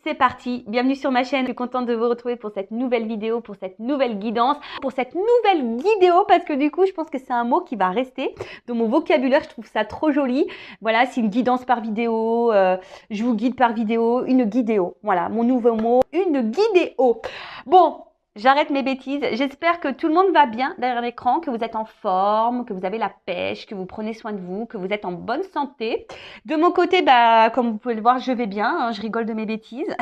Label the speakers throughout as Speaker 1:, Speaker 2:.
Speaker 1: c'est parti. Bienvenue sur ma chaîne. Je suis contente de vous retrouver pour cette nouvelle vidéo, pour cette nouvelle guidance, pour cette nouvelle guidéo parce que du coup, je pense que c'est un mot qui va rester dans mon vocabulaire. Je trouve ça trop joli. Voilà, c'est une guidance par vidéo. Je vous guide par vidéo, une guidéo. Voilà, mon nouveau mot, une guidéo. Bon. J'arrête mes bêtises. J'espère que tout le monde va bien derrière l'écran, que vous êtes en forme, que vous avez la pêche, que vous prenez soin de vous, que vous êtes en bonne santé. De mon côté, comme vous pouvez le voir, je vais bien. Hein, je rigole de mes bêtises.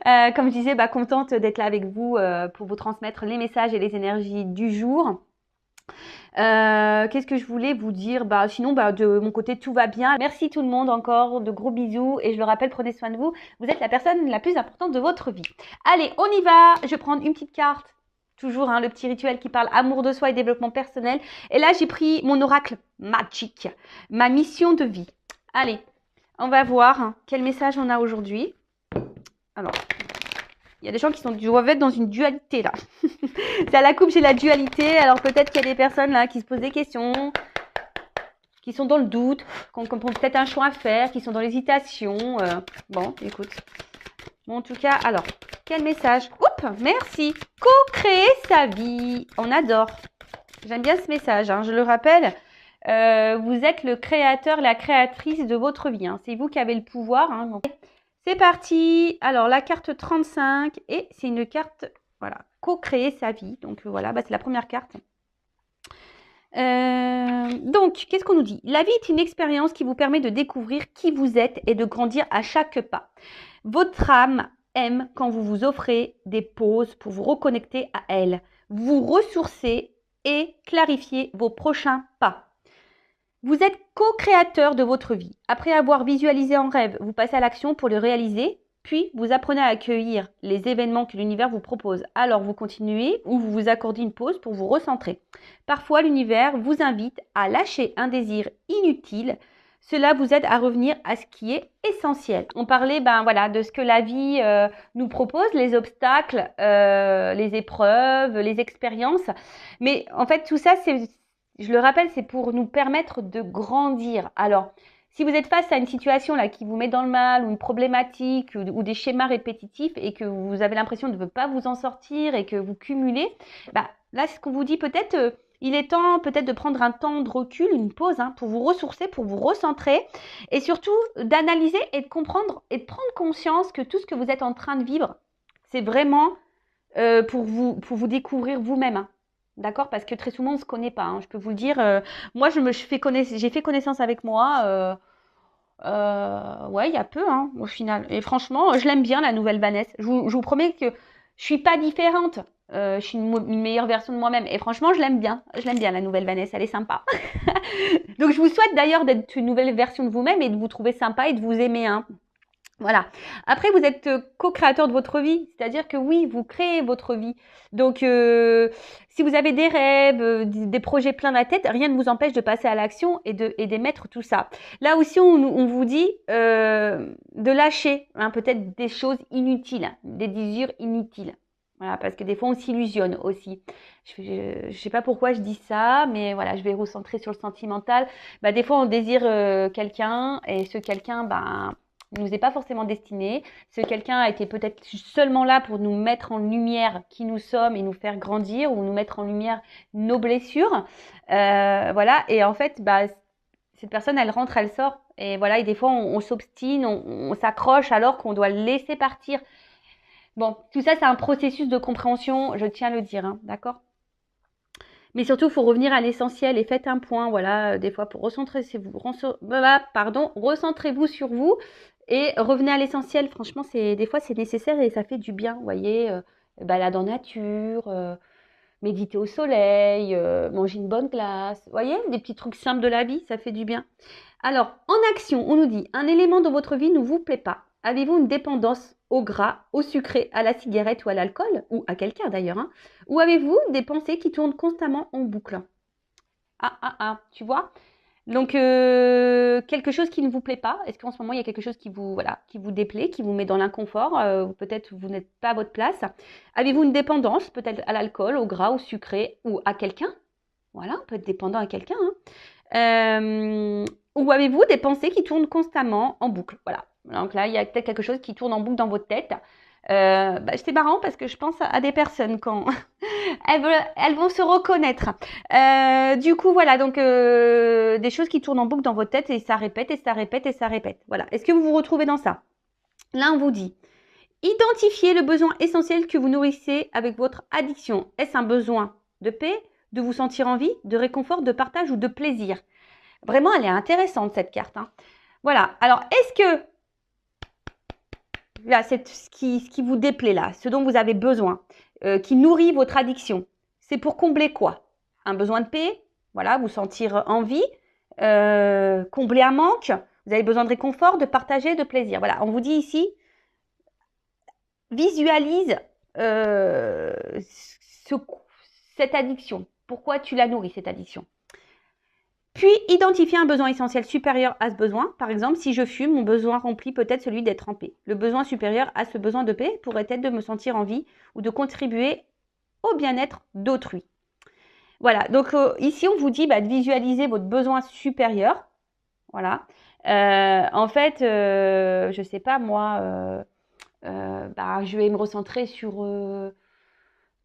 Speaker 1: Comme je disais, contente d'être là avec vous pour vous transmettre les messages et les énergies du jour. Qu'est-ce que je voulais vous dire? Sinon, de mon côté, tout va bien. Merci tout le monde encore, de gros bisous. Et je le rappelle, prenez soin de vous. Vous êtes la personne la plus importante de votre vie. Allez, on y va. Je vais prendre une petite carte. Toujours le petit rituel qui parle amour de soi et développement personnel. Et là, j'ai pris mon oracle magique, ma mission de vie. Allez, on va voir quel message on a aujourd'hui. Alors, il y a des gens qui doivent être dans une dualité là. C'est à la coupe, j'ai la dualité. Alors peut-être qu'il y a des personnes là qui se posent des questions, qui sont dans le doute, qui ont peut-être un choix à faire, qui sont dans l'hésitation. Bon, écoute. Bon, en tout cas, alors, quel message? Oups, merci. Co-créer sa vie. On adore. J'aime bien ce message, je le rappelle. Vous êtes le créateur, la créatrice de votre vie. C'est vous qui avez le pouvoir. Donc, c'est parti. Alors, la carte 35 et c'est une carte, voilà, co-créer sa vie. Donc, voilà, c'est la première carte. Donc, qu'est-ce qu'on nous dit? La vie est une expérience qui vous permet de découvrir qui vous êtes et de grandir à chaque pas. Votre âme aime quand vous vous offrez des pauses pour vous reconnecter à elle, vous ressourcer et clarifier vos prochains pas. Vous êtes co-créateur de votre vie. Après avoir visualisé en rêve, vous passez à l'action pour le réaliser, puis vous apprenez à accueillir les événements que l'univers vous propose. Alors vous continuez ou vous vous accordez une pause pour vous recentrer. Parfois, l'univers vous invite à lâcher un désir inutile. Cela vous aide à revenir à ce qui est essentiel. On parlait de ce que la vie nous propose, les obstacles, les épreuves, les expériences. Mais en fait, tout ça, je le rappelle, c'est pour nous permettre de grandir. Alors, si vous êtes face à une situation là qui vous met dans le mal ou une problématique ou des schémas répétitifs et que vous avez l'impression de ne pas vous en sortir et que vous cumulez, là, ce qu'on vous dit peut-être, il est temps peut-être de prendre un temps de recul, une pause pour vous ressourcer, pour vous recentrer et surtout d'analyser et de comprendre et de prendre conscience que tout ce que vous êtes en train de vivre, c'est vraiment pour vous découvrir vous-même. D'accord? Parce que très souvent, on ne se connaît pas. Je peux vous le dire. Moi, j'ai fait connaissance avec moi. Ouais, il y a peu, au final. Et franchement, je l'aime bien, la nouvelle Vanessa. Je vous promets que je suis pas différente. Je suis une meilleure version de moi-même. Et franchement, je l'aime bien. Je l'aime bien, la nouvelle Vanessa. Elle est sympa. Donc, je vous souhaite d'ailleurs d'être une nouvelle version de vous-même et de vous trouver sympa et de vous aimer. Voilà. Après, vous êtes co-créateur de votre vie, c'est-à-dire que oui, vous créez votre vie. Donc, si vous avez des rêves, des projets plein la tête, rien ne vous empêche de passer à l'action et d'émettre tout ça. Là aussi, on vous dit de lâcher peut-être des choses inutiles, des désirs inutiles. Voilà, parce que des fois, on s'illusionne aussi. Je sais pas pourquoi je dis ça, mais voilà, je vais recentrer sur le sentimental. Des fois, on désire quelqu'un et ce quelqu'un, ne nous est pas forcément destiné. Ce quelqu'un a été peut-être seulement là pour nous mettre en lumière qui nous sommes et nous faire grandir ou nous mettre en lumière nos blessures. Voilà. Et en fait, cette personne, elle rentre, elle sort. Et voilà. Et des fois, on s'obstine, on s'accroche alors qu'on doit le laisser partir. Bon, tout ça, c'est un processus de compréhension, je tiens à le dire, d'accord? Mais surtout, il faut revenir à l'essentiel et faites un point, voilà, des fois pour recentrez-vous sur vous et revenez à l'essentiel. Franchement, des fois, c'est nécessaire et ça fait du bien, vous voyez, balade en nature, méditer au soleil, manger une bonne glace, vous voyez, des petits trucs simples de la vie, ça fait du bien. Alors, en action, on nous dit, un élément dans votre vie ne vous plaît pas. Avez-vous une dépendance au gras, au sucré, à la cigarette ou à l'alcool, ou à quelqu'un d'ailleurs, ou avez-vous des pensées qui tournent constamment en boucle? Tu vois? Donc, quelque chose qui ne vous plaît pas, est-ce qu'en ce moment, il y a quelque chose qui vous déplaît, qui vous met dans l'inconfort, peut-être vous n'êtes pas à votre place? Avez-vous une dépendance, peut-être à l'alcool, au gras, au sucré, ou à quelqu'un? Voilà, on peut être dépendant à quelqu'un. Ou avez-vous des pensées qui tournent constamment en boucle? Voilà. Donc là, il y a peut-être quelque chose qui tourne en boucle dans votre tête. C'est marrant parce que je pense à des personnes quand elles vont se reconnaître. Du coup, voilà, donc des choses qui tournent en boucle dans votre tête et ça répète et ça répète et ça répète. Voilà. Est-ce que vous vous retrouvez dans ça? Là, on vous dit, identifiez le besoin essentiel que vous nourrissez avec votre addiction. Est-ce un besoin de paix, de vous sentir en vie, de réconfort, de partage ou de plaisir? Vraiment, elle est intéressante cette carte. Hein. Voilà. Alors, est-ce que là, c'est ce qui vous déplaît là, ce dont vous avez besoin, qui nourrit votre addiction, c'est pour combler quoi? Un besoin de paix, voilà, vous sentir en vie, combler un manque, vous avez besoin de réconfort, de partager, de plaisir. Voilà, on vous dit ici, visualise cette addiction. Pourquoi tu la nourris, cette addiction? Puis, identifier un besoin essentiel supérieur à ce besoin. Par exemple, si je fume, mon besoin rempli peut être celui d'être en paix. Le besoin supérieur à ce besoin de paix pourrait être de me sentir en vie ou de contribuer au bien-être d'autrui. Voilà, donc ici, on vous dit de visualiser votre besoin supérieur. Voilà. En fait, je ne sais pas, moi, je vais me recentrer sur le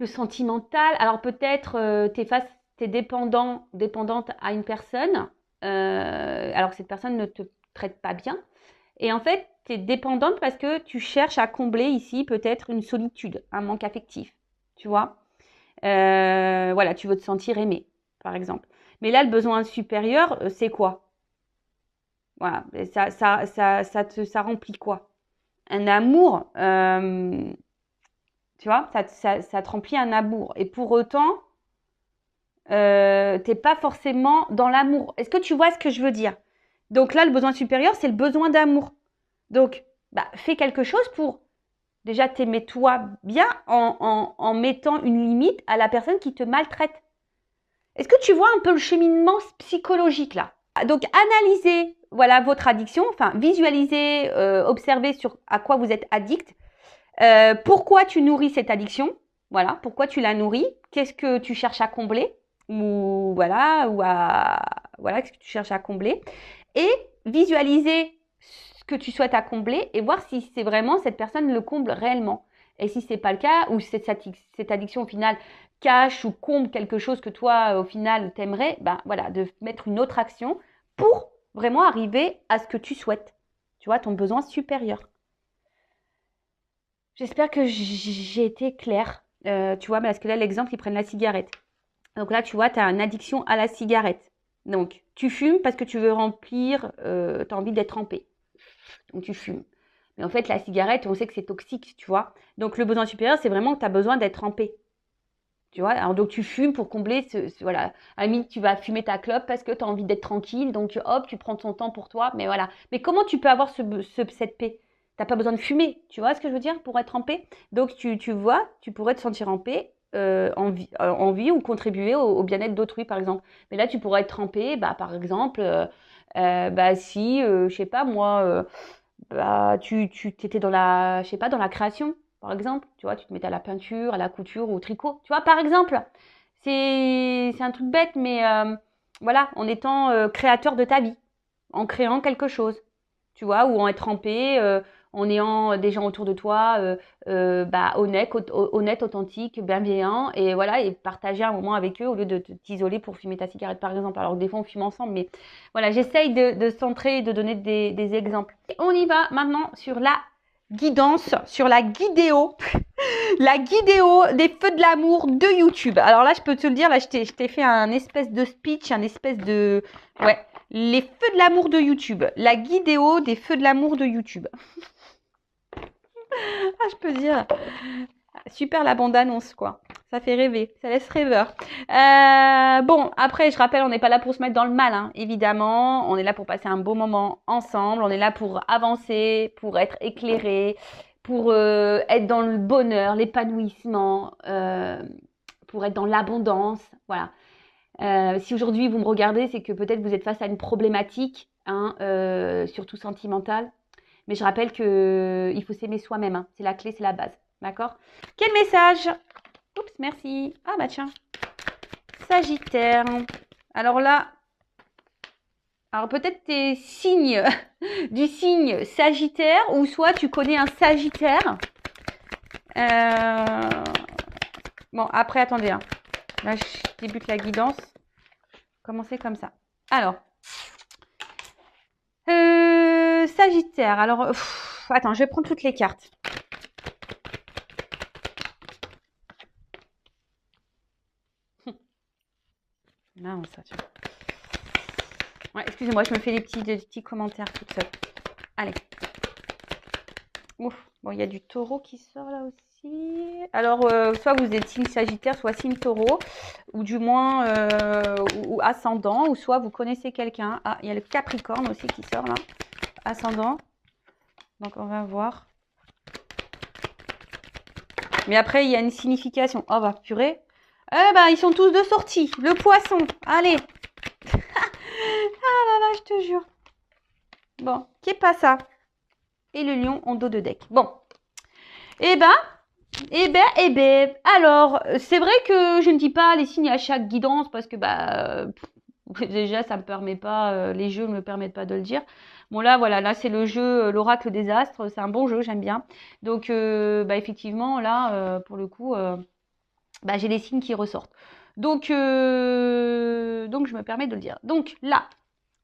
Speaker 1: sentimental. Alors peut-être t'es dépendante à une personne, alors que cette personne ne te traite pas bien. Et en fait, tu es dépendante parce que tu cherches à combler ici peut-être une solitude, un manque affectif, tu vois. Voilà, tu veux te sentir aimé, par exemple. Mais là, le besoin supérieur, c'est quoi? Voilà, ça remplit quoi? Un amour, tu vois, ça te remplit un amour. Et pour autant, t'es pas forcément dans l'amour. Est-ce que tu vois ce que je veux dire? Donc là, le besoin supérieur, c'est le besoin d'amour. Donc, fais quelque chose pour déjà t'aimer toi bien en mettant une limite à la personne qui te maltraite. Est-ce que tu vois un peu le cheminement psychologique là? Donc, analysez voilà, votre addiction, enfin, visualisez, observez sur à quoi vous êtes addict. Pourquoi tu nourris cette addiction? Voilà, pourquoi tu la nourris? Qu'est-ce que tu cherches à combler? Voilà, qu'est-ce que tu cherches à combler? Et visualiser ce que tu souhaites à combler et voir si c'est vraiment cette personne le comble réellement. Et si c'est pas le cas, ou cette addiction au final cache ou comble quelque chose que toi au final t'aimerais, voilà, de mettre une autre action pour vraiment arriver à ce que tu souhaites. Tu vois, ton besoin supérieur. J'espère que j'ai été claire. Tu vois, parce que là, l'exemple, ils prennent la cigarette. Donc là, tu vois, tu as une addiction à la cigarette. Donc, tu fumes parce que tu veux remplir, tu as envie d'être en paix. Donc, tu fumes. Mais en fait, la cigarette, on sait que c'est toxique, tu vois. Donc, le besoin supérieur, c'est vraiment que tu as besoin d'être en paix. Tu vois, alors donc tu fumes pour combler voilà. À la limite, tu vas fumer ta clope parce que tu as envie d'être tranquille. Donc, hop, tu prends ton temps pour toi. Mais voilà. Mais comment tu peux avoir cette paix? T'as pas besoin de fumer, tu vois ce que je veux dire, pour être en paix. Donc, tu vois, tu pourrais te sentir en paix, en vie ou contribuer au bien-être d'autrui, par exemple. Mais là, tu pourrais être en paix, par exemple, si, je sais pas, moi, tu étais dans je sais pas, dans la création, par exemple. Tu vois, tu te mettais à la peinture, à la couture ou au tricot. Tu vois, par exemple, c'est un truc bête, mais voilà, en étant créateur de ta vie, en créant quelque chose, tu vois, ou en être en paix, en ayant des gens autour de toi honnêtes, authentiques, bienveillants, et voilà, et partager un moment avec eux au lieu de t'isoler pour fumer ta cigarette, par exemple. Alors que des fois, on fume ensemble, mais voilà, j'essaye de centrer et de donner des exemples. Et on y va maintenant sur la guidance, sur la guidéo, la guidéo des feux de l'amour de YouTube. Alors là, je peux te le dire, là, je t'ai fait un espèce de speech, un espèce de... Ouais, les feux de l'amour de YouTube. La guidéo des feux de l'amour de YouTube. Ah, je peux dire. Super la bande-annonce, quoi. Ça fait rêver, ça laisse rêveur. Bon, après, je rappelle, on n'est pas là pour se mettre dans le mal, hein, évidemment. On est là pour passer un beau moment ensemble. On est là pour avancer, pour être éclairé, pour être dans le bonheur, l'épanouissement, pour être dans l'abondance. Voilà. Si aujourd'hui vous me regardez, c'est que peut-être vous êtes face à une problématique, hein, surtout sentimentale. Mais je rappelle qu'il faut s'aimer soi-même. Hein. C'est la clé, c'est la base. D'accord? Quel message? Oups, merci. Ah bah tiens. Sagittaire. Alors là, Alors peut-être tes signes du signe Sagittaire ou soit tu connais un Sagittaire. Bon, après, attendez. Hein. Là, je débute la guidance. Commencez comme ça. Alors, Sagittaire. Alors, attends, je vais prendre toutes les cartes. Non, ça, tu vois. Ouais, excusez-moi, je me fais des petits commentaires toute seule. Allez. Ouf. Bon, il y a du taureau qui sort là aussi. Alors, soit vous êtes signe Sagittaire, soit signe taureau, ou du moins ou ascendant, ou soit vous connaissez quelqu'un. Ah, il y a le Capricorne aussi qui sort là. Ascendant. Donc, on va voir. Mais après, il y a une signification. Oh, bah, purée. Eh ben, ils sont tous de sortie. Le poisson. Allez. Ah là là, je te jure. Bon, qui est pas ça? Et le lion en dos de deck. Bon. Eh ben. Alors, c'est vrai que je ne dis pas les signes à chaque guidance parce que, déjà, ça me permet pas, les jeux ne me permettent pas de le dire. Bon, là, voilà, là, c'est le jeu, l'oracle des astres. C'est un bon jeu, j'aime bien. Donc, effectivement, là, pour le coup, j'ai les signes qui ressortent. Donc, je me permets de le dire. Donc, là,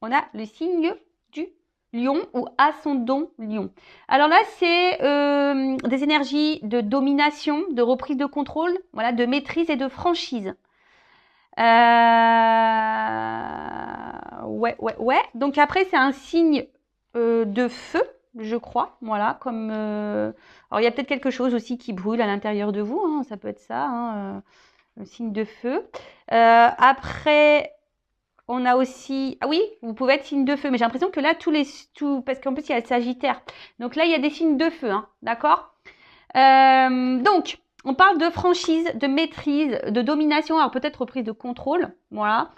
Speaker 1: on a le signe du lion ou ascendant lion. Alors là, c'est des énergies de domination, de reprise de contrôle, voilà, de maîtrise et de franchise. Ouais. Donc après, c'est un signe de feu, je crois. Voilà, comme... Alors, il y a peut-être quelque chose aussi qui brûle à l'intérieur de vous. Hein, ça peut être ça, un signe de feu. Après... On a aussi... Ah oui, vous pouvez être signe de feu. Mais j'ai l'impression que là, parce qu'en plus, il y a le Sagittaire. Donc là, il y a des signes de feu. Hein, d'accord donc, on parle de franchise, de maîtrise, de domination. Alors peut-être reprise de contrôle. Voilà.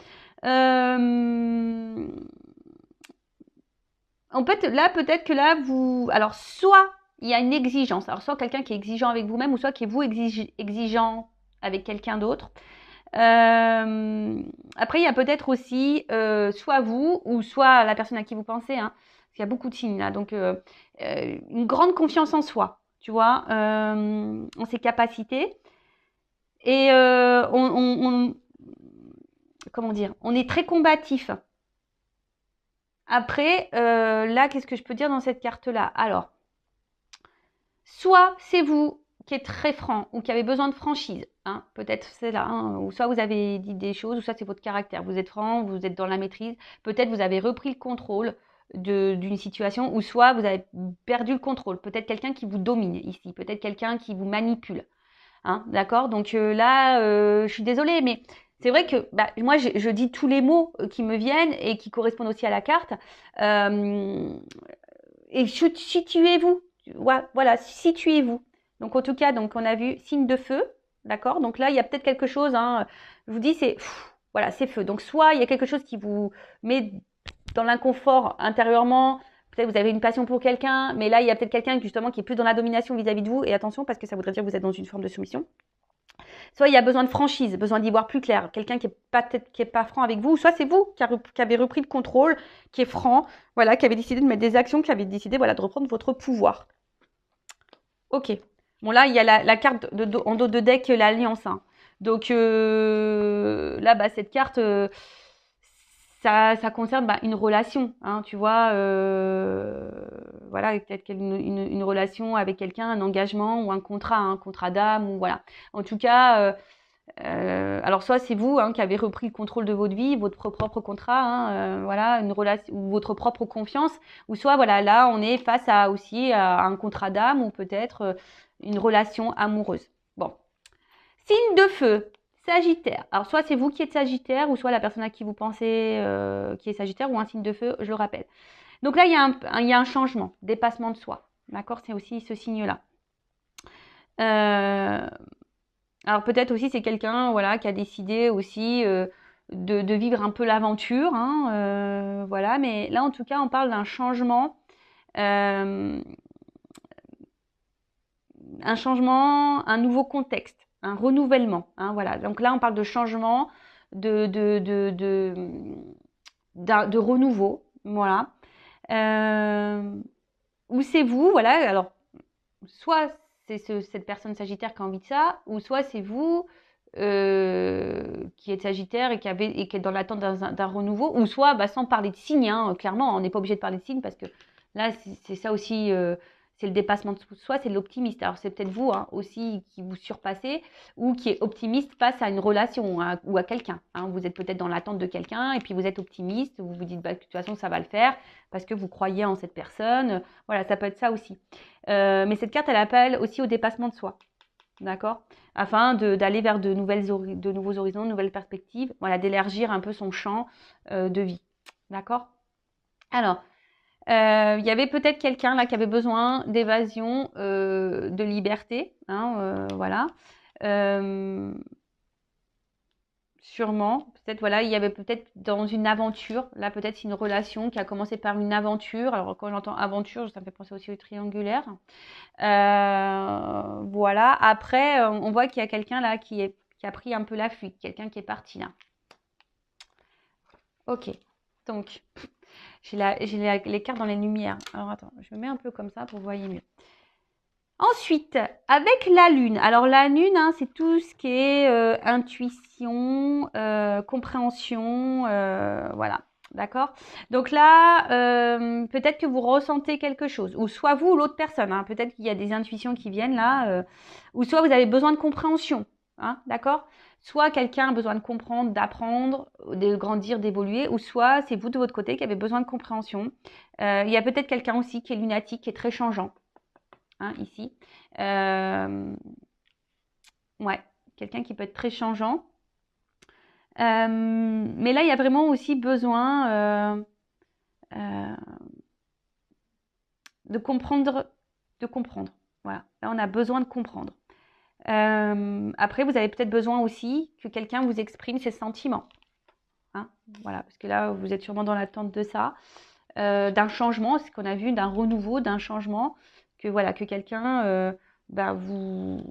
Speaker 1: Peut-être que là, vous... Alors, soit il y a une exigence. Alors, soit quelqu'un qui est exigeant avec vous-même ou soit qui est vous exigeant avec quelqu'un d'autre. Après, il y a peut-être aussi soit vous ou soit la personne à qui vous pensez, hein, parce qu'il y a beaucoup de signes là. Donc, une grande confiance en soi, tu vois, en ses capacités. Et comment dire, on est très combatif. Après, là, qu'est-ce que je peux dire dans cette carte-là? Alors, soit c'est vous qui êtes très franc ou qui avez besoin de franchise, hein, peut-être c'est là, hein, ou soit vous avez dit des choses, ou soit c'est votre caractère. Vous êtes franc, vous êtes dans la maîtrise, peut-être vous avez repris le contrôle d'une situation, ou soit vous avez perdu le contrôle. Peut-être quelqu'un qui vous domine ici, peut-être quelqu'un qui vous manipule. Hein, d'accord? Donc là, je suis désolée, mais c'est vrai que moi, je dis tous les mots qui me viennent et qui correspondent aussi à la carte. Et situez-vous. Voilà, situez-vous. Donc, en tout cas, donc, on a vu signe de feu. D'accord? Donc là, il y a peut-être quelque chose. Hein, je vous dis, voilà, c'est feu. Donc, soit il y a quelque chose qui vous met dans l'inconfort intérieurement. Peut-être vous avez une passion pour quelqu'un, mais là, il y a peut-être quelqu'un justement qui est plus dans la domination vis-à-vis de vous. Et attention, parce que ça voudrait dire que vous êtes dans une forme de soumission. Soit il y a besoin de franchise, besoin d'y voir plus clair. Quelqu'un qui est pas franc avec vous. Soit c'est vous qui avez repris le contrôle, qui est franc, voilà, qui avez décidé de mettre des actions, qui avez décidé voilà, de reprendre votre pouvoir. Ok. Bon, là, il y a la carte en dos de deck, l'alliance. Hein. Donc là, cette carte, ça concerne une relation, hein, tu vois. Voilà, peut-être une relation avec quelqu'un, un engagement ou un contrat d'âme, ou voilà. En tout cas, alors soit c'est vous qui avez repris le contrôle de votre vie, votre propre contrat, voilà, une relation ou votre propre confiance, ou soit voilà, là on est face aussi à un contrat d'âme ou peut-être une relation amoureuse. Bon, signe de feu, Sagittaire. Alors soit c'est vous qui êtes Sagittaire ou soit la personne à qui vous pensez qui est Sagittaire ou un signe de feu, je le rappelle. Donc là il y a un changement, dépassement de soi, d'accord, c'est aussi ce signe-là. Alors peut-être aussi c'est quelqu'un voilà, qui a décidé aussi de vivre un peu l'aventure, hein, voilà. Mais là en tout cas on parle d'un changement, un nouveau contexte, un renouvellement, hein, voilà. Donc là on parle de changement, de de renouveau, voilà. Ou c'est vous, voilà, alors, soit c'est cette personne Sagittaire qui a envie de ça, ou soit c'est vous qui êtes Sagittaire et qui est dans l'attente d'un renouveau, ou soit, bah, sans parler de signes, hein, clairement, on n'est pas obligé de parler de signes parce que là, c'est ça aussi, c'est le dépassement de soi, c'est l'optimiste. Alors, c'est peut-être vous hein, aussi qui vous surpassez ou qui est optimiste face à une relation ou à quelqu'un. Hein. Vous êtes peut-être dans l'attente de quelqu'un et puis vous êtes optimiste, vous vous dites bah, de toute façon, ça va le faire parce que vous croyez en cette personne. Voilà, ça peut être ça aussi. Mais cette carte, elle appelle aussi au dépassement de soi. D'accord? Afin d'aller vers de nouveaux horizons, de nouvelles perspectives, voilà, d'élargir un peu son champ de vie. D'accord? Alors, il y avait peut-être quelqu'un là qui avait besoin d'évasion, de liberté, hein, voilà. Sûrement, peut-être voilà, il y avait peut-être dans une aventure, là peut-être c'est une relation qui a commencé par une aventure. Alors quand j'entends aventure, ça me fait penser aussi au triangulaire. Voilà. Après, on voit qu'il y a quelqu'un là qui a pris un peu la fuite, quelqu'un qui est parti là. Ok. Donc, j'ai les cartes dans les lumières. Alors attends, je me mets un peu comme ça pour que vous voyez mieux. Ensuite, avec la lune. Alors la lune, hein, c'est tout ce qui est intuition, compréhension, voilà. D'accord? Donc là, peut-être que vous ressentez quelque chose, ou soit vous ou l'autre personne. Hein, peut-être qu'il y a des intuitions qui viennent là, ou soit vous avez besoin de compréhension. Hein, d'accord? Soit quelqu'un a besoin de comprendre, d'apprendre, de grandir, d'évoluer, ou soit c'est vous de votre côté qui avez besoin de compréhension. Il y a peut-être quelqu'un aussi qui est lunatique, qui est très changeant. Hein, ici. Ouais, quelqu'un qui peut être très changeant. Mais là, il y a vraiment aussi besoin de comprendre, de comprendre. Voilà, là, on a besoin de comprendre. Après, vous avez peut-être besoin aussi que quelqu'un vous exprime ses sentiments. Hein, voilà, parce que là, vous êtes sûrement dans l'attente de ça, d'un changement, ce qu'on a vu, d'un renouveau, d'un changement, que voilà, que quelqu'un bah, vous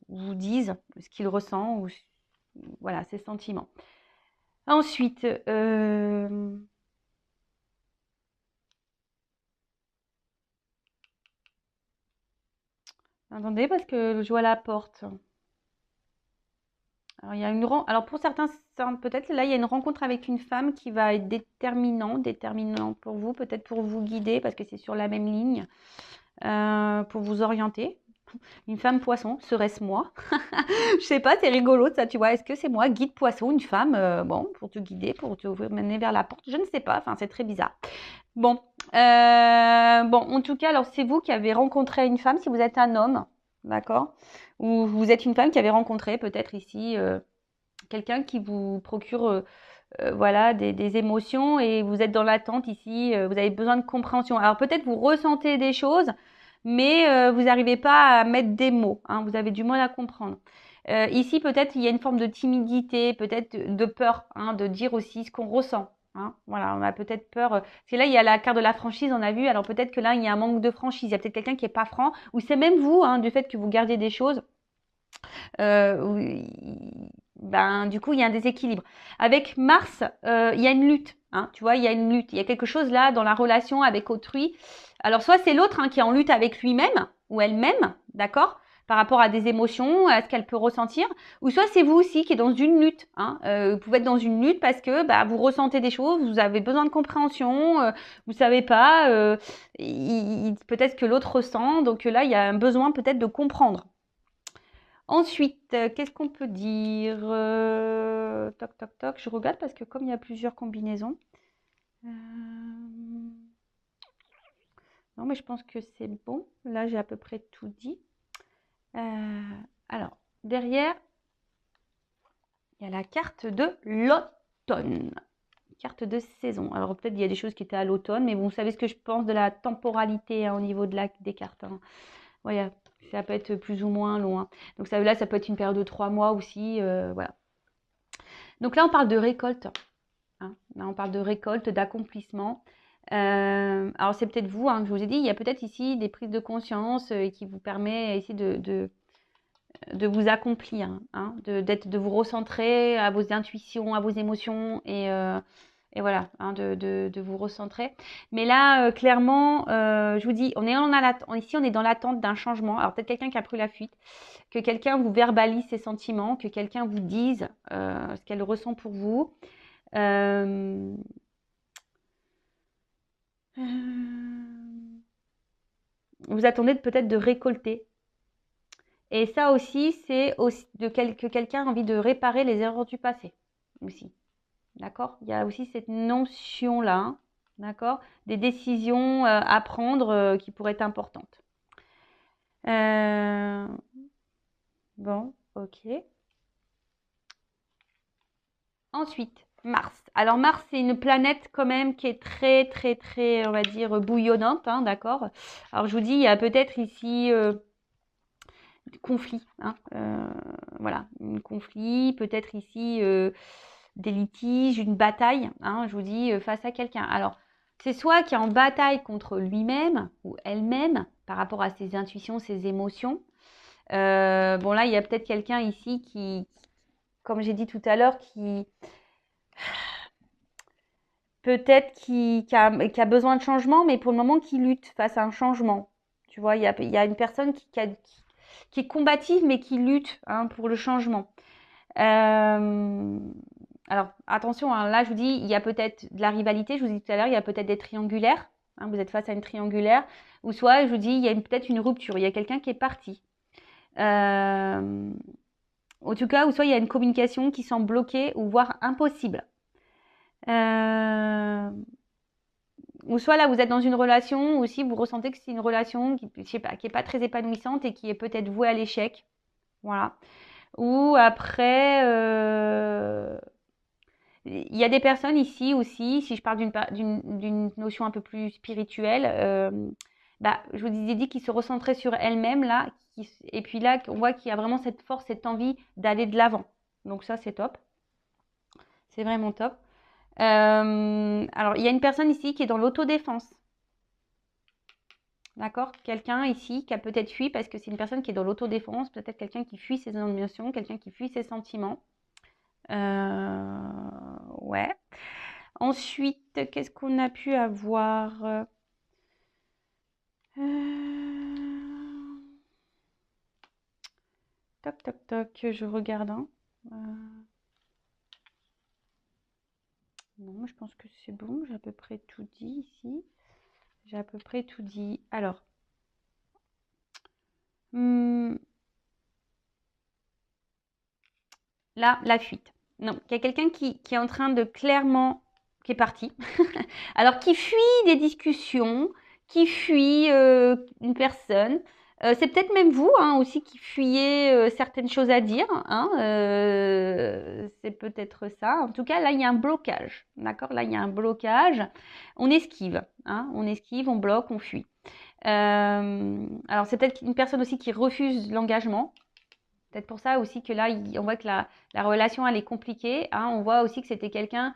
Speaker 1: dise ce qu'il ressent ou voilà, ses sentiments. Ensuite, attendez parce que je vois la porte. Alors, il y a Alors pour certains, peut-être là, il y a une rencontre avec une femme qui va être déterminant pour vous, peut-être pour vous guider parce que c'est sur la même ligne, pour vous orienter. Une femme poisson, serait-ce moi? Je sais pas, c'est rigolo ça, tu vois. Est-ce que c'est moi, guide poisson, une femme, bon, pour te guider, pour te mener vers la porte? Je ne sais pas, enfin, c'est très bizarre. Bon, bon, en tout cas, alors c'est vous qui avez rencontré une femme, si vous êtes un homme, d'accord? Ou vous êtes une femme qui avait rencontré peut-être ici quelqu'un qui vous procure voilà, des émotions et vous êtes dans l'attente ici, vous avez besoin de compréhension. Alors peut-être vous ressentez des choses, mais vous n'arrivez pas à mettre des mots, hein, vous avez du mal à comprendre. Ici, peut-être il y a une forme de timidité, peut-être de peur, hein, de dire aussi ce qu'on ressent. Hein. Voilà, on a peut-être peur. Parce que là, il y a la carte de la franchise, on a vu. Alors peut-être que là, il y a un manque de franchise. Il y a peut-être quelqu'un qui n'est pas franc, ou c'est même vous, hein, du fait que vous gardiez des choses. Ben, du coup, il y a un déséquilibre. Avec Mars, il y a une lutte. Hein, tu vois, il y a une lutte. Il y a quelque chose là dans la relation avec autrui. Alors, soit c'est l'autre hein, qui est en lutte avec lui-même ou elle-même, d'accord, par rapport à des émotions, à ce qu'elle peut ressentir, ou soit c'est vous aussi qui est dans une lutte. Hein, vous pouvez être dans une lutte parce que bah, vous ressentez des choses, vous avez besoin de compréhension, vous savez pas, peut-être que l'autre ressent, donc là il y a un besoin peut-être de comprendre. Ensuite, qu'est-ce qu'on peut dire? Toc, toc, toc. Je regarde parce que comme il y a plusieurs combinaisons. Non, mais je pense que c'est bon. Là, j'ai à peu près tout dit. Alors, derrière, il y a la carte de l'automne. Carte de saison. Alors, peut-être il y a des choses qui étaient à l'automne, mais vous savez ce que je pense de la temporalité hein, au niveau des cartes. Hein. Voilà, ça peut être plus ou moins loin. Donc, là, ça peut être une période de 3 mois aussi. Voilà. Donc là, on parle de récolte. Hein. Là, on parle de récolte, d'accomplissement. Alors, c'est peut-être vous, hein, que je vous ai dit, il y a peut-être ici des prises de conscience qui vous permet ici de vous accomplir, hein, de vous recentrer à vos intuitions, à vos émotions et et voilà, hein, de vous recentrer. Mais là, clairement, je vous dis, ici, on est dans l'attente d'un changement. Alors, peut-être quelqu'un qui a pris la fuite, que quelqu'un vous verbalise ses sentiments, que quelqu'un vous dise ce qu'elle ressent pour vous. Euh, vous attendez peut-être de récolter. Et ça aussi, c'est aussi que quelqu'un a envie de réparer les erreurs du passé aussi. D'accord? Il y a aussi cette notion-là, hein, d'accord? Des décisions à prendre qui pourraient être importantes. Bon, ok. Ensuite, Mars. Alors Mars, c'est une planète quand même qui est très, très, très, on va dire, bouillonnante, hein, d'accord? Alors je vous dis, il y a peut-être ici conflit, hein, voilà, un conflit, peut-être ici des litiges, une bataille, hein, je vous dis, face à quelqu'un. Alors, c'est soit qui est en bataille contre lui-même ou elle-même par rapport à ses intuitions, ses émotions. Bon, là, il y a peut-être quelqu'un ici qui, comme j'ai dit tout à l'heure, qui peut-être qui a besoin de changement, mais pour le moment qui lutte face à un changement. Tu vois, il y a une personne qui est combative, mais qui lutte, hein, pour le changement. Alors, attention, hein, là, je vous dis, il y a peut-être de la rivalité. Je vous dis tout à l'heure, il y a peut-être des triangulaires. Hein, vous êtes face à une triangulaire. Ou soit, je vous dis, il y a peut-être une rupture. Il y a quelqu'un qui est parti. En tout cas, ou soit il y a une communication qui semble bloquée ou voire impossible. Ou soit là, vous êtes dans une relation, ou si vous ressentez que c'est une relation qui, je sais pas, qui est pas très épanouissante et qui est peut-être vouée à l'échec. Voilà. Ou après, il y a des personnes ici aussi, si je parle d'une notion un peu plus spirituelle, je vous ai dit qu'ils se recentraient sur elles-mêmes là, et puis là, on voit qu'il y a vraiment cette force, cette envie d'aller de l'avant. Donc ça, c'est top. C'est vraiment top. Alors, il y a une personne ici qui est dans l'autodéfense. D'accord? Quelqu'un ici qui a peut-être fui parce que c'est une personne qui est dans l'autodéfense, peut-être quelqu'un qui fuit ses émotions, quelqu'un qui fuit ses sentiments. Ouais. Ensuite, qu'est-ce qu'on a pu avoir? Toc, toc, toc, je regarde. Hein. Non, je pense que c'est bon, j'ai à peu près tout dit ici. J'ai à peu près tout dit. Alors, là, la fuite. Non, il y a quelqu'un qui est en train de clairement, qui est parti. Alors, qui fuit des discussions, qui fuit une personne. C'est peut-être même vous, hein, aussi qui fuyez certaines choses à dire. Hein, c'est peut-être ça. En tout cas, là, il y a un blocage. D'accord? Là, il y a un blocage. On esquive. Hein, on esquive, on bloque, on fuit. Alors, c'est peut-être une personne aussi qui refuse l'engagement. Peut-être pour ça aussi que là, on voit que la relation, elle est compliquée. Hein. On voit aussi que c'était quelqu'un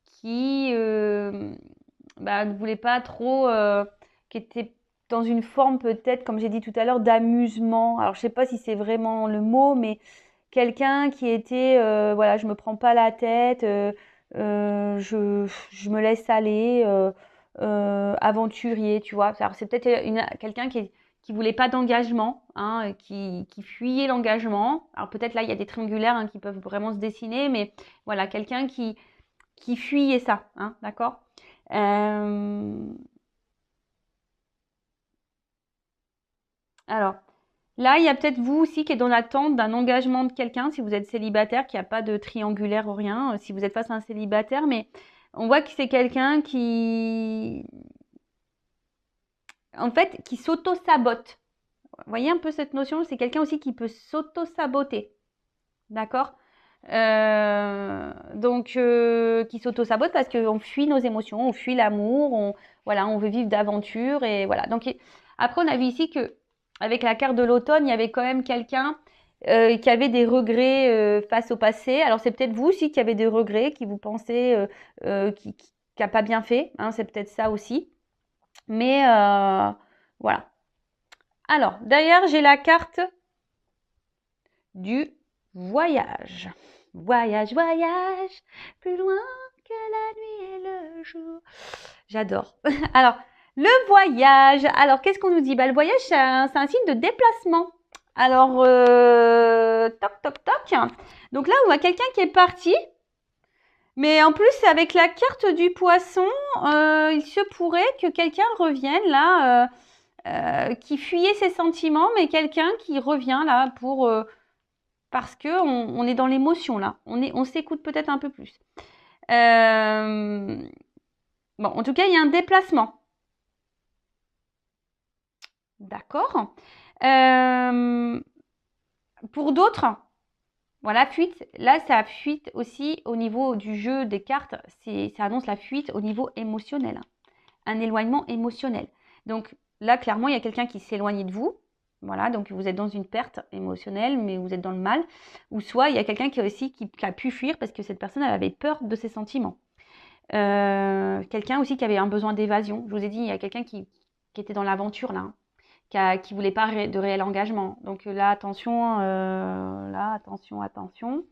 Speaker 1: qui ne voulait pas trop, qui était dans une forme peut-être, comme j'ai dit tout à l'heure, d'amusement. Alors, je sais pas si c'est vraiment le mot, mais quelqu'un qui était, voilà, je me prends pas la tête, je me laisse aller, aventurier, tu vois. Alors, c'est peut-être quelqu'un qui voulait pas d'engagement, hein, qui fuyait l'engagement. Alors peut-être là, il y a des triangulaires, hein, qui peuvent vraiment se dessiner, mais voilà, quelqu'un qui fuyait ça, hein, d'accord? Alors, là, il y a peut-être vous aussi qui est dans l'attente d'un engagement de quelqu'un, si vous êtes célibataire, qui a pas de triangulaire ou rien, si vous êtes face à un célibataire, mais on voit que c'est quelqu'un qui, en fait, qui s'auto-sabote. Vous voyez un peu cette notion? C'est quelqu'un aussi qui peut s'auto-saboter. D'accord? Donc, qui s'auto-sabote parce qu'on fuit nos émotions, on fuit l'amour, voilà, on veut vivre d'aventure et voilà. Donc, après, on a vu ici que avec la carte de l'automne, il y avait quand même quelqu'un qui avait des regrets face au passé. Alors, c'est peut-être vous aussi qui avez des regrets, qui vous pensez qui n'a pas bien fait. Hein, c'est peut-être ça aussi. Mais voilà. Alors, derrière, j'ai la carte du voyage. Voyage, voyage, plus loin que la nuit et le jour. J'adore. Alors, le voyage. Alors, qu'est-ce qu'on nous dit? Bah, le voyage, c'est un signe de déplacement. Alors, toc, toc, toc. Donc là, on voit quelqu'un qui est parti. Mais en plus, avec la carte du poisson, il se pourrait que quelqu'un revienne là, qui fuyait ses sentiments, mais quelqu'un qui revient là pour parce que on est dans l'émotion là. On s'écoute peut-être un peu plus. Bon, en tout cas, il y a un déplacement. D'accord. Pour d'autres, voilà, fuite. Là, ça fuite aussi au niveau du jeu des cartes. Ça annonce la fuite au niveau émotionnel. Un éloignement émotionnel. Donc là, clairement, il y a quelqu'un qui s'éloigne de vous. Voilà, donc vous êtes dans une perte émotionnelle, mais vous êtes dans le mal. Ou soit il y a quelqu'un qui a pu fuir parce que cette personne elle avait peur de ses sentiments. Quelqu'un aussi qui avait un besoin d'évasion. Je vous ai dit, il y a quelqu'un qui était dans l'aventure là, qui voulait pas de réel engagement. Donc là, attention, attention.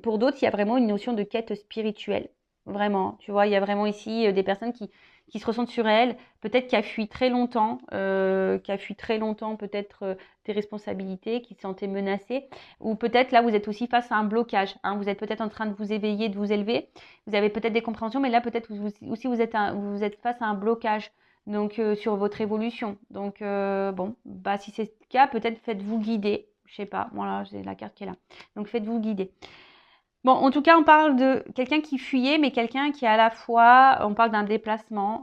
Speaker 1: Pour d'autres, il y a vraiment une notion de quête spirituelle. Vraiment, tu vois, il y a vraiment ici des personnes qui se ressentent sur elles, peut-être qui a fui très longtemps, peut-être des responsabilités, qui se sentaient menacées, ou peut-être là, vous êtes aussi face à un blocage, hein, vous êtes peut-être en train de vous éveiller, de vous élever, vous avez peut-être des compréhensions, mais là, peut-être aussi vous êtes face à un blocage, donc sur votre évolution. Donc, bon, bah, si c'est le cas, peut-être faites-vous guider, je sais pas, voilà, j'ai la carte qui est là, donc faites-vous guider. Bon, en tout cas, on parle de quelqu'un qui fuyait, mais quelqu'un qui à la fois, on parle d'un déplacement.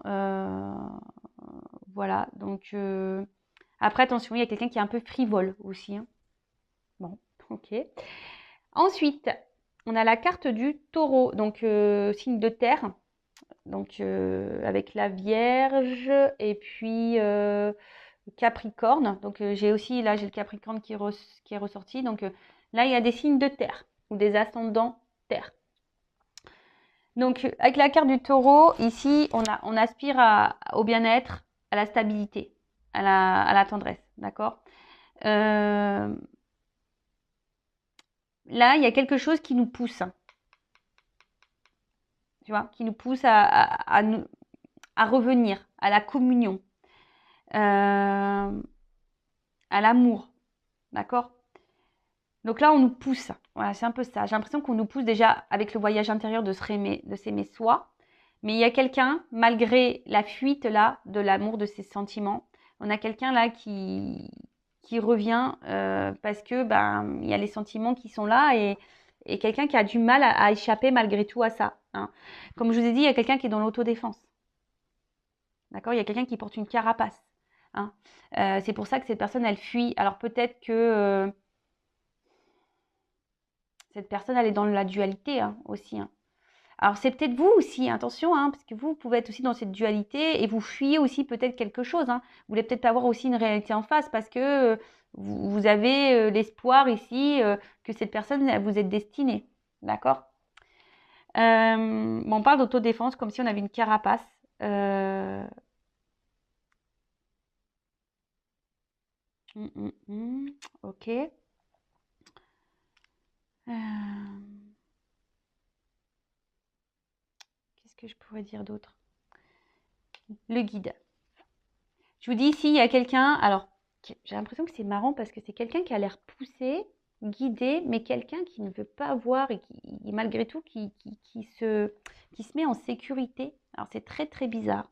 Speaker 1: Voilà, donc après, attention, il y a quelqu'un qui est un peu frivole aussi. Hein. Bon, ok. Ensuite, on a la carte du taureau, donc signe de terre, donc avec la Vierge et puis Capricorne. Donc j'ai aussi, là, j'ai le Capricorne qui est ressorti. Donc là, il y a des signes de terre ou des ascendants terre. Donc, avec la carte du taureau, ici, on aspire au bien-être, à la stabilité, à la tendresse, d'accord Là, il y a quelque chose qui nous pousse, tu vois, qui nous pousse à revenir, à la communion, à l'amour, d'accord Donc là, on nous pousse. Voilà, c'est un peu ça. J'ai l'impression qu'on nous pousse déjà avec le voyage intérieur de s'aimer soi. Mais il y a quelqu'un, malgré la fuite là de l'amour, de ses sentiments, on a quelqu'un là qui revient parce que il y a les sentiments qui sont là et quelqu'un qui a du mal à échapper malgré tout à ça. Hein. Comme je vous ai dit, il y a quelqu'un qui est dans l'autodéfense. D'accord Il y a quelqu'un qui porte une carapace. Hein. C'est pour ça que cette personne, elle fuit. Alors peut-être que cette personne, elle est dans la dualité hein, aussi. Hein. Alors c'est peut-être vous aussi, attention, hein, parce que vous pouvez être aussi dans cette dualité et vous fuyez aussi peut-être quelque chose. Hein. Vous voulez peut-être avoir aussi une réalité en face parce que vous avez l'espoir ici que cette personne elle vous est destinée. D'accord On parle d'autodéfense comme si on avait une carapace. Ok. Qu'est-ce que je pourrais dire d'autre Le guide. Je vous dis ici, il y a quelqu'un, alors j'ai l'impression que c'est marrant parce que c'est quelqu'un qui a l'air poussé, guidé, mais quelqu'un qui ne veut pas voir et qui malgré tout, qui se met en sécurité. Alors c'est très très bizarre.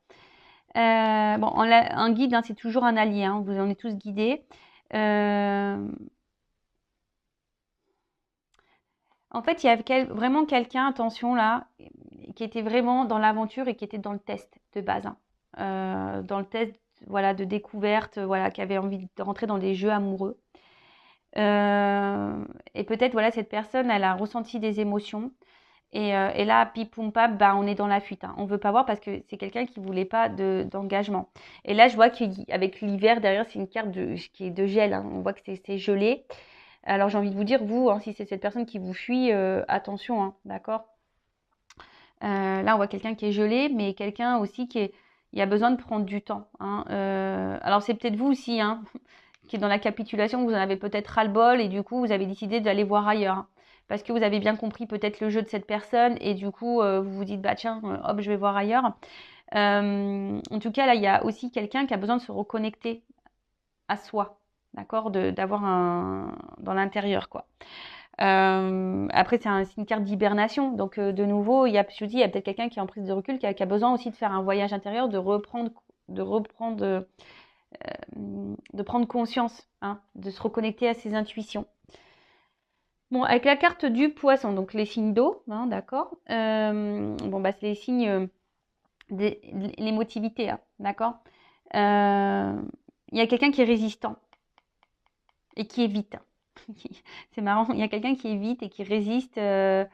Speaker 1: Bon, un guide, hein, c'est toujours un allié, hein, vous en êtes tous guidés. En fait, il y a vraiment quelqu'un, attention là, qui était vraiment dans l'aventure et qui était dans le test de base. Hein. Dans le test voilà, de découverte, voilà, qui avait envie de rentrer dans des jeux amoureux. Et peut-être, voilà, cette personne, elle a ressenti des émotions. Et là, pipoum pap, on est dans la fuite. Hein. On ne veut pas voir parce que c'est quelqu'un qui ne voulait pas d'engagement. Et là, je vois qu'avec l'hiver, derrière, c'est une carte qui est de gel. Hein. On voit que c'est gelé. Alors, j'ai envie de vous dire, vous, hein, si c'est cette personne qui vous fuit, attention, hein, d'accord Là, on voit quelqu'un qui est gelé, mais quelqu'un aussi il a besoin de prendre du temps. Hein. Alors, c'est peut-être vous aussi, hein, qui est dans la capitulation, vous en avez peut-être ras-le-bol et du coup, vous avez décidé d'aller voir ailleurs. Hein. parce que vous avez bien compris peut-être le jeu de cette personne et du coup, vous vous dites, bah tiens, hop, je vais voir ailleurs. En tout cas, là, il y a aussi quelqu'un qui a besoin de se reconnecter à soi, d'accord, d'avoir un dans l'intérieur, quoi. Après, c'est une carte d'hibernation. Donc, de nouveau, je vous dis, il y a peut-être quelqu'un qui est en prise de recul, qui a besoin aussi de faire un voyage intérieur, de reprendre, de prendre conscience, hein, de se reconnecter à ses intuitions. Bon, avec la carte du poisson, donc les signes d'eau, hein, d'accord. Bon, bah, c'est les signes, l'émotivité, hein, d'accord. Il y a quelqu'un qui est résistant et qui évite. C'est marrant, il y a quelqu'un qui évite et qui résiste à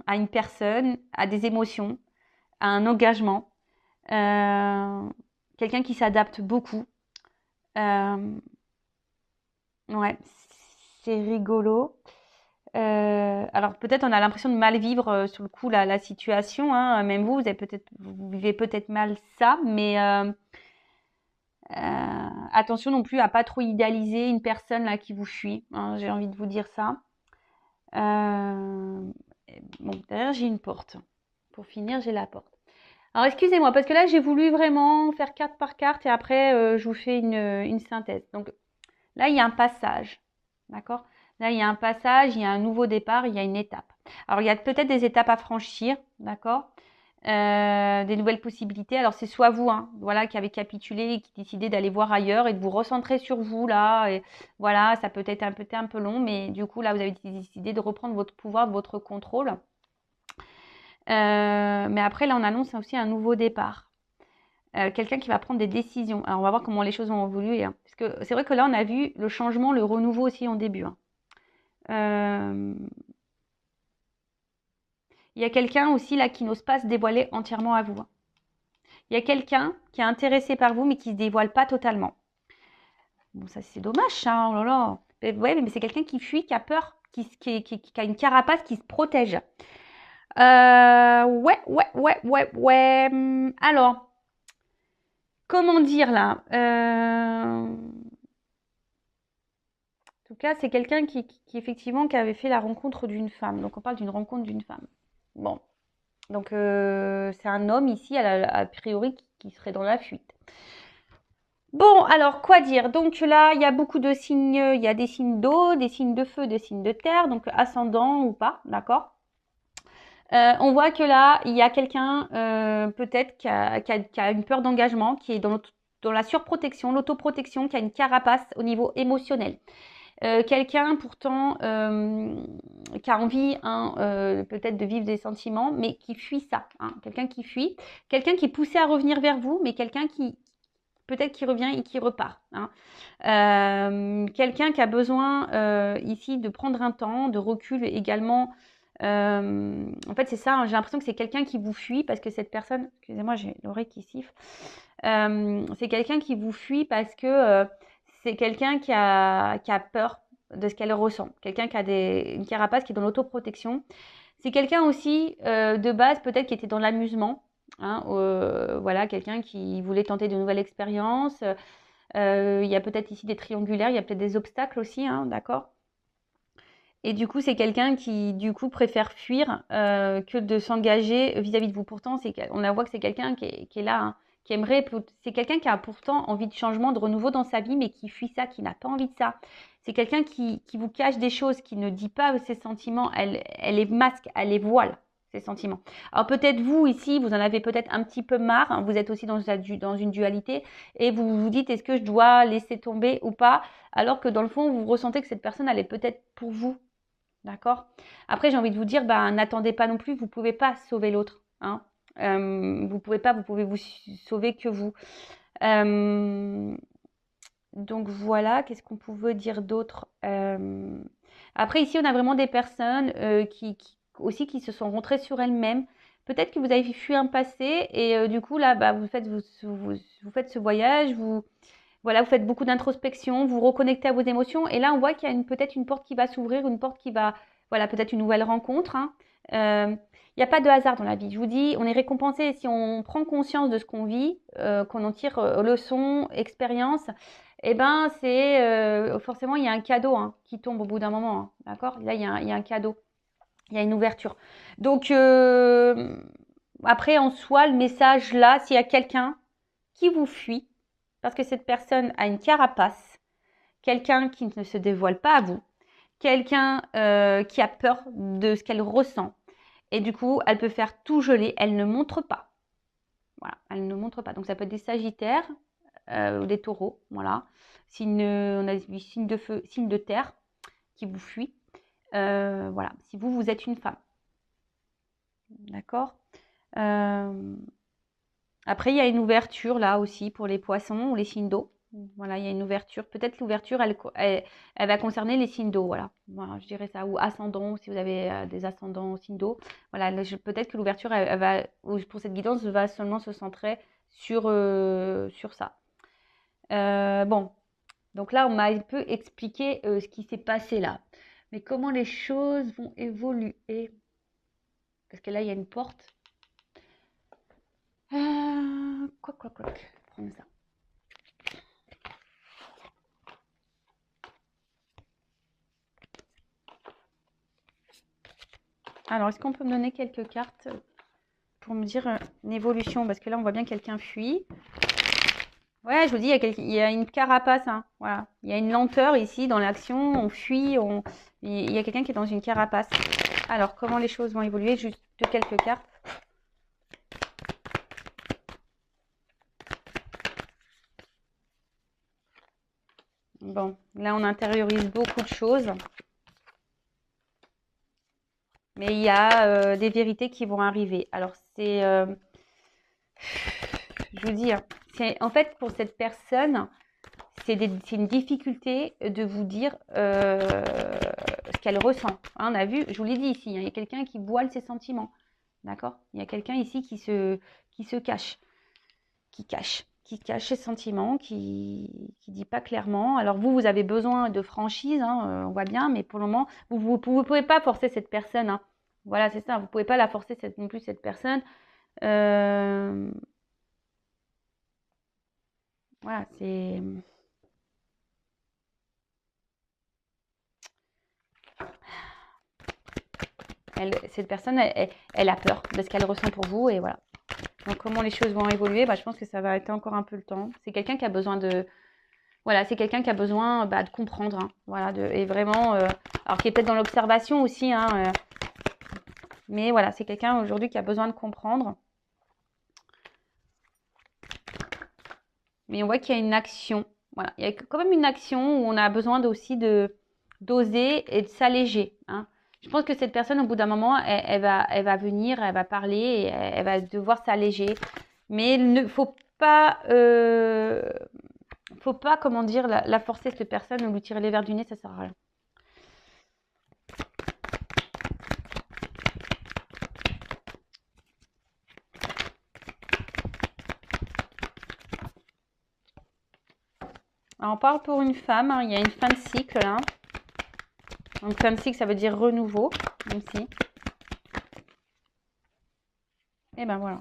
Speaker 1: une personne, à des émotions, à un engagement. Quelqu'un qui s'adapte beaucoup. Ouais, c'est rigolo. Alors peut-être on a l'impression de mal vivre sur le coup la situation, hein. Même vous vous vivez peut-être mal ça, mais attention non plus à pas trop idéaliser une personne là qui vous fuit, hein, j'ai envie de vous dire ça. Bon, derrière j'ai une porte. Pour finir, j'ai la porte. Alors excusez-moi, parce que là j'ai voulu vraiment faire carte par carte et après je vous fais une synthèse. Donc là il y a un passage, d'accord? Là il y a un passage, il y a un nouveau départ, il y a une étape. Alors il y a peut-être des étapes à franchir, d'accord? Des nouvelles possibilités. Alors c'est soit vous, hein, voilà, qui avez capitulé et qui décidez d'aller voir ailleurs et de vous recentrer sur vous là. Et voilà, ça peut être un peu long, mais du coup là vous avez décidé de reprendre votre pouvoir, votre contrôle. Mais après là on annonce aussi un nouveau départ. Quelqu'un qui va prendre des décisions. Alors on va voir comment les choses vont évoluer, hein, parce que c'est vrai que là on a vu le changement, le renouveau aussi en début, hein. Il y a quelqu'un aussi là qui n'ose pas se dévoiler entièrement à vous, hein. Il y a quelqu'un qui est intéressé par vous mais qui ne se dévoile pas totalement. Bon, ça c'est dommage, ça, oh là là. Ouais, mais c'est quelqu'un qui fuit, qui a peur, qui a une carapace, qui se protège. Ouais. Alors, comment dire là en tout cas, c'est quelqu'un qui effectivement qui avait fait la rencontre d'une femme. Donc, on parle d'une rencontre d'une femme. Bon, donc c'est un homme ici, a priori, qui serait dans la fuite. Bon, alors quoi dire? Donc là, il y a beaucoup de signes, il y a des signes d'eau, des signes de feu, des signes de terre, donc ascendant ou pas, d'accord? On voit que là, il y a quelqu'un peut-être qui a une peur d'engagement, qui est dans la surprotection, l'autoprotection, qui a une carapace au niveau émotionnel. Quelqu'un pourtant qui a envie, hein, peut-être de vivre des sentiments, mais qui fuit ça, hein. Quelqu'un qui fuit, quelqu'un qui est poussé à revenir vers vous, mais quelqu'un qui peut-être qui revient et qui repart, hein. Quelqu'un qui a besoin ici de prendre un temps, de recul également. En fait, c'est ça, hein, j'ai l'impression que c'est quelqu'un qui vous fuit parce que cette personne, excusez-moi, j'ai l'oreille qui siffle. C'est quelqu'un qui vous fuit parce que c'est quelqu'un qui a peur de ce qu'elle ressent. Quelqu'un qui a une carapace qui est dans l'autoprotection. C'est quelqu'un aussi de base peut-être qui était dans l'amusement. Hein, voilà, quelqu'un qui voulait tenter de nouvelles expériences. Il y a peut-être ici des triangulaires, il y a peut-être des obstacles aussi, hein, d'accord? Et du coup, c'est quelqu'un qui, du coup, préfère fuir que de s'engager vis-à-vis de vous. Pourtant, on la voit que c'est quelqu'un qui est là, hein, qui aimerait. C'est quelqu'un qui a pourtant envie de changement, de renouveau dans sa vie, mais qui fuit ça, qui n'a pas envie de ça. C'est quelqu'un qui vous cache des choses, qui ne dit pas ses sentiments. Elle les masque, elle les voile, ses sentiments. Alors peut-être vous, ici, vous en avez peut-être un petit peu marre, hein, vous êtes aussi dans une dualité, et vous vous dites, est-ce que je dois laisser tomber ou pas? Alors que dans le fond, vous ressentez que cette personne, elle est peut-être pour vous. D'accord? Après, j'ai envie de vous dire, bah, n'attendez pas non plus, vous ne pouvez pas sauver l'autre, hein. Vous pouvez pas, vous pouvez vous sauver que vous. Donc voilà, qu'est-ce qu'on pouvait dire d'autre? Après, ici, on a vraiment des personnes aussi qui se sont rentrées sur elles-mêmes. Peut-être que vous avez fui un passé et du coup, là, bah, vous faites ce voyage, voilà, vous faites beaucoup d'introspection, vous reconnectez à vos émotions. Et là, on voit qu'il y a peut-être une porte qui va s'ouvrir, une porte qui va, voilà, peut-être une nouvelle rencontre, hein. Il n'y a pas de hasard dans la vie. Je vous dis, on est récompensé si on prend conscience de ce qu'on vit, qu'on en tire leçon, expérience. Eh ben, c'est forcément, il y a un cadeau hein, qui tombe au bout d'un moment. Hein, d'accord? Là, il y a un cadeau. Il y a une ouverture. Donc, après, en soi, le message là, s'il y a quelqu'un qui vous fuit, parce que cette personne a une carapace, quelqu'un qui ne se dévoile pas à vous, quelqu'un qui a peur de ce qu'elle ressent, et du coup, elle peut faire tout geler, elle ne montre pas. Voilà, elle ne montre pas. Donc, ça peut être des sagittaires ou des taureaux, voilà. On a vu signe de feu, signe de terre qui vous fuit. Voilà, si vous êtes une femme. D'accord. Après, il y a une ouverture là aussi pour les poissons ou les signes d'eau. Voilà, il y a une ouverture. Peut-être l'ouverture, elle va concerner les signes d'eau, voilà. Voilà, je dirais ça. Ou ascendant, si vous avez des ascendants au signe d'eau. Voilà, peut-être que l'ouverture, elle va, pour cette guidance, va seulement se centrer sur ça. Bon, donc là, on m'a un peu expliqué ce qui s'est passé là. Mais comment les choses vont évoluer? Parce que là, il y a une porte. Quoi. Prends ça. Alors, est-ce qu'on peut me donner quelques cartes pour me dire une évolution? Parce que là, on voit bien quelqu'un fuit. Ouais, je vous dis, il y a une carapace. Hein, voilà. Il y a une lenteur ici dans l'action. On fuit. Il y a quelqu'un qui est dans une carapace. Alors, comment les choses vont évoluer? Juste quelques cartes. Bon, là, on intériorise beaucoup de choses. Mais il y a des vérités qui vont arriver. Alors, je vous dis, hein, en fait, pour cette personne, c'est une difficulté de vous dire ce qu'elle ressent. Hein, on a vu, je vous l'ai dit ici, hein, il y a quelqu'un qui voile ses sentiments. D'accord? Il y a quelqu'un ici qui se cache, qui cache ses sentiments, qui dit pas clairement. Alors vous avez besoin de franchise, hein, on voit bien, mais pour le moment, vous pouvez pas forcer cette personne. Hein. Voilà, c'est ça, vous pouvez pas la forcer non plus cette personne. Voilà, c'est... cette personne, elle a peur de ce qu'elle ressent pour vous et voilà. Donc comment les choses vont évoluer, je pense que ça va être encore un peu le temps. C'est quelqu'un qui a besoin de... Voilà, c'est quelqu'un qui a besoin de comprendre. Hein, voilà, et vraiment... alors qui est peut-être dans l'observation aussi. Hein, mais voilà, c'est quelqu'un aujourd'hui qui a besoin de comprendre. Mais on voit qu'il y a une action. Voilà, il y a quand même une action où on a besoin aussi d'oser et de s'alléger. Hein. Je pense que cette personne, au bout d'un moment, elle va venir, elle va parler, et elle va devoir s'alléger. Mais il ne faut pas, comment dire, la forcer, cette personne, ou lui tirer les verres du nez, ça sert à rien. Alors, on parle pour une femme, hein, il y a une fin de cycle là. Donc, fin de cycle, ça veut dire renouveau, même si. Et ben voilà.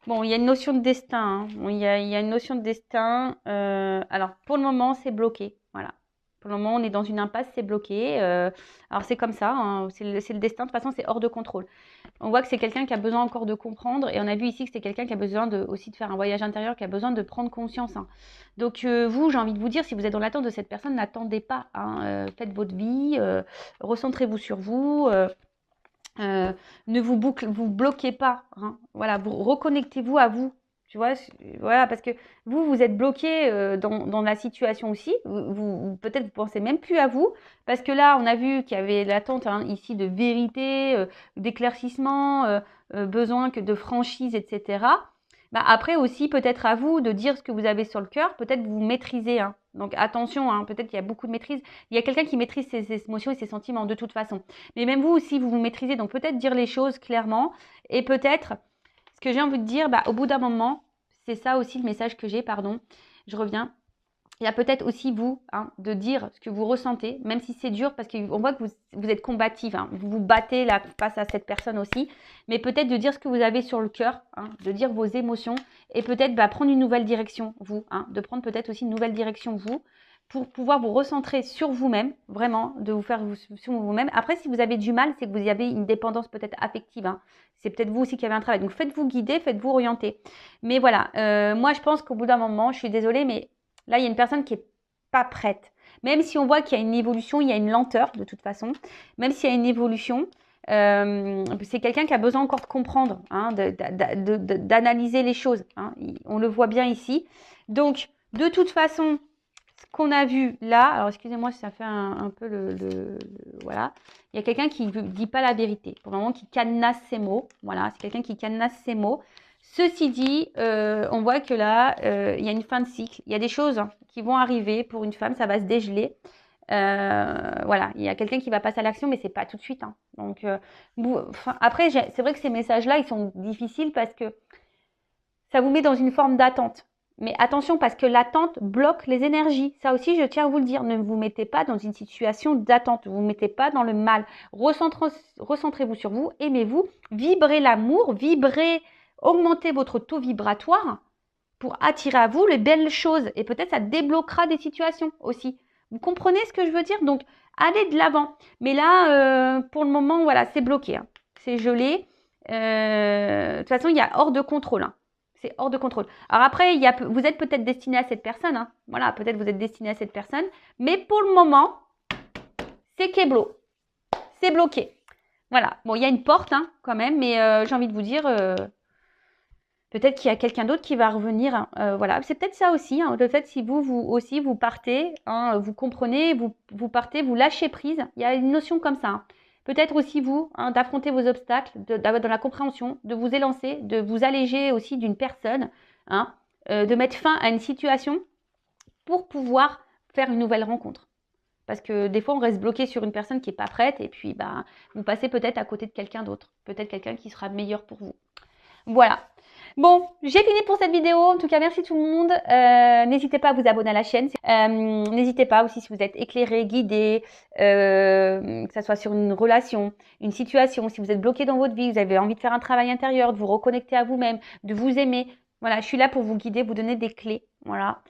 Speaker 1: Bon, il y a une notion de destin. Hein. Il y a une notion de destin. Alors, pour le moment, c'est bloqué. Voilà. Pour le moment, on est dans une impasse, c'est bloqué. Alors, c'est comme ça. Hein. C'est le destin. De toute façon, c'est hors de contrôle. On voit que c'est quelqu'un qui a besoin encore de comprendre. Et on a vu ici que c'est quelqu'un qui a besoin aussi de faire un voyage intérieur, qui a besoin de prendre conscience. Hein. Donc, vous, j'ai envie de vous dire, si vous êtes dans l'attente de cette personne, n'attendez pas. Hein. Faites votre vie. Recentrez-vous sur vous. Ne vous bloquez pas. Hein. Voilà, vous reconnectez-vous à vous. Tu vois, voilà, parce que vous êtes bloqué dans la situation aussi. Peut-être vous pensez même plus à vous, parce que là, on a vu qu'il y avait l'attente ici de vérité, d'éclaircissement, besoin de franchise, etc. Après aussi, peut-être à vous de dire ce que vous avez sur le cœur. Peut-être vous maîtrisez. Hein. Donc attention, hein, peut-être qu'il y a beaucoup de maîtrise. Il y a quelqu'un qui maîtrise ses émotions et ses sentiments de toute façon. Mais même vous aussi, vous maîtrisez. Donc peut-être dire les choses clairement. Et peut-être, ce que j'ai envie de dire, au bout d'un moment, c'est ça aussi le message que j'ai, pardon, je reviens. il y a peut-être aussi vous, de dire ce que vous ressentez, même si c'est dur, parce qu'on voit que vous êtes combative, vous vous battez là face à cette personne aussi, mais peut-être de dire ce que vous avez sur le cœur, de dire vos émotions, et peut-être prendre une nouvelle direction, vous, de prendre peut-être aussi une nouvelle direction, vous, pour pouvoir vous recentrer sur vous-même, vraiment, de vous faire sur vous-même. Après, si vous avez du mal, c'est que vous avez une dépendance peut-être affective, c'est peut-être vous aussi qui avez un travail. Donc, faites-vous guider, faites-vous orienter. Mais voilà, moi, je pense qu'au bout d'un moment, je suis désolée, mais là, il y a une personne qui n'est pas prête. Même si on voit qu'il y a une évolution, il y a une lenteur de toute façon. Même s'il y a une évolution, c'est quelqu'un qui a besoin encore de comprendre, d'analyser les choses. On le voit bien ici. Donc, de toute façon, ce qu'on a vu là, alors excusez-moi si ça fait un peu voilà. Il y a quelqu'un qui ne dit pas la vérité. Pour le moment, qui cadenasse ses mots. Voilà, c'est quelqu'un qui cadenasse ses mots. Ceci dit, on voit que là, il y a une fin de cycle. Il y a des choses qui vont arriver pour une femme, ça va se dégeler. Voilà, il y a quelqu'un qui va passer à l'action, mais c'est pas tout de suite. Donc, après, c'est vrai que ces messages-là, ils sont difficiles parce que ça vous met dans une forme d'attente. Mais attention, parce que l'attente bloque les énergies. Ça aussi, je tiens à vous le dire. Ne vous mettez pas dans une situation d'attente. Ne vous mettez pas dans le mal. Recentrez-vous sur vous. Aimez-vous. Vibrez l'amour. Augmentez votre taux vibratoire pour attirer à vous les belles choses. Et peut-être ça débloquera des situations aussi. Vous comprenez ce que je veux dire? Donc, allez de l'avant. Mais là, pour le moment, voilà, c'est bloqué. C'est gelé. De toute façon, il y a hors de contrôle. C'est hors de contrôle. Alors après, vous êtes peut-être destiné à cette personne. Voilà, peut-être vous êtes destiné à cette personne. Mais pour le moment, c'est kéblo. C'est bloqué. Voilà. Bon, il y a une porte quand même, mais j'ai envie de vous dire, peut-être qu'il y a quelqu'un d'autre qui va revenir. Voilà, c'est peut-être ça aussi. Le fait si vous aussi, vous partez, vous comprenez, vous partez, vous lâchez prise. Il y a une notion comme ça. Peut-être aussi vous, d'affronter vos obstacles, d'avoir dans la compréhension, de vous élancer, de vous alléger aussi d'une personne, de mettre fin à une situation pour pouvoir faire une nouvelle rencontre. Parce que des fois, on reste bloqué sur une personne qui n'est pas prête et puis vous passez peut-être à côté de quelqu'un d'autre. Peut-être quelqu'un qui sera meilleur pour vous. Voilà. Bon, j'ai fini pour cette vidéo. En tout cas, merci tout le monde. N'hésitez pas à vous abonner à la chaîne. N'hésitez pas aussi si vous êtes éclairé, guidé, que ce soit sur une relation, une situation, si vous êtes bloqué dans votre vie, vous avez envie de faire un travail intérieur, de vous reconnecter à vous-même, de vous aimer. Voilà, je suis là pour vous guider, vous donner des clés. Voilà.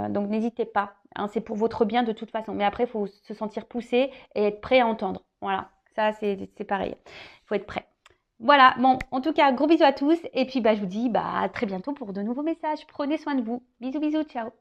Speaker 1: Donc, n'hésitez pas. C'est pour votre bien de toute façon. Mais après, il faut se sentir poussé et être prêt à entendre. Voilà. Ça, c'est pareil. Il faut être prêt. Voilà, bon, en tout cas, gros bisous à tous. Et puis, je vous dis à très bientôt pour de nouveaux messages. Prenez soin de vous. Bisous, bisous, ciao.